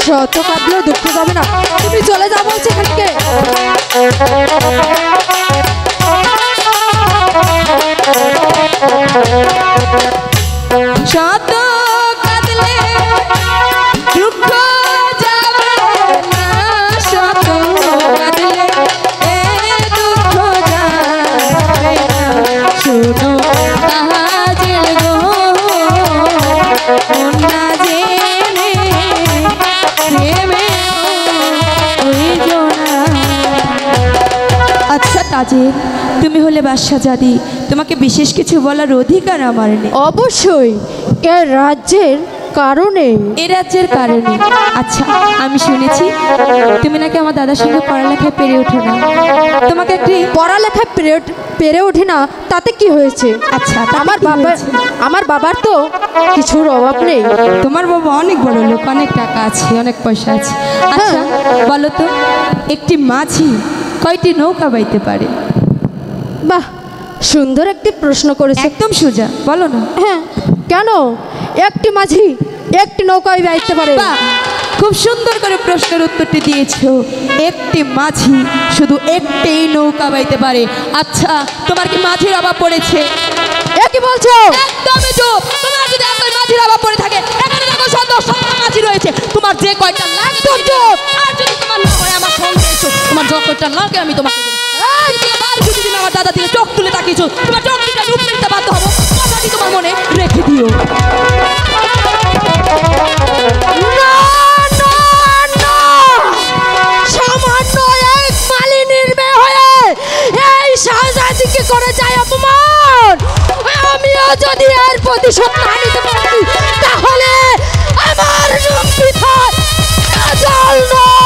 শত কাঁদলেও দুঃখ যাবে না, তুমি চলে যাবো সেখান থেকে। শত কাঁদলে দুঃখ যাবে না, শত কাঁদলে দুঃখ যাবে না। শুনো কাজল গো না জেনে প্রেমে হইজো না। আচ্ছা তাজেল, তুমি হলে বাদশাহজাদি, তোমাকে বিশেষ কিছু বলার অধিকার আমার নেই। অবশ্যই, এ রাজ্যের কারণে। এ রাজ্যের কারণে। আচ্ছা, আমি শুনেছি তুমি নাকি আমার দাদার সঙ্গে পড়ালেখায় পেরে ওঠো না। তোমাকে একটি পড়ালেখায় পেরে ওঠে না তাতে কি হয়েছে? আচ্ছা, আমার বাবার তো কিছুর অভাব নেই। তোমার বাবা অনেক বড় লোক, অনেক টাকা আছে, অনেক পয়সা আছে। আচ্ছা বলো তো, একটি মাঝি কয়টি নৌকা বাইতে পারে? বাহ, সুন্দর একটি প্রশ্ন করেছে। একদম সোজা, বলো না। হ্যাঁ, কেন একটি মাঝি একটি নৌকায় বাইতে পারে? বাহ, খুব সুন্দর করে প্রশ্নের উত্তরটি দিয়েছো। একটি মাঝি শুধু একটি নৌকা বাইতে পারে। আচ্ছা, তোমার কি মাঝির অভাব পড়েছে? এ কি বলছো? একদমই চুপ। তোমার যদি এতই মাঝির অভাব পড়ে থাকে, এখানে দেখো সন্ধ্যা মাঝি রয়েছে। তোমার যে কয়টা লাগে চুপ। আর যদি তোমার না হয় আমার সঙ্গে এসো, তোমার যে কয়টা লাগে আমি তোমাকে দেবো। আর যদি তুমি আমার দাদা দিকে চোখ তুলে তাকিয়েছো, তোমার চোখ দুটো লুপ নিতে বাধ্য হবো। কথাটি তোমার মনে রেখে দিও। সামান্য এক মালিনীর মেয়ে হয়ে এই শাহজাদিকে করে যায় অপমান। আমিও যদি এর প্রতিশোধ না নিতে পারি তাহলে আমার নাম পৃথা কাজল নয়।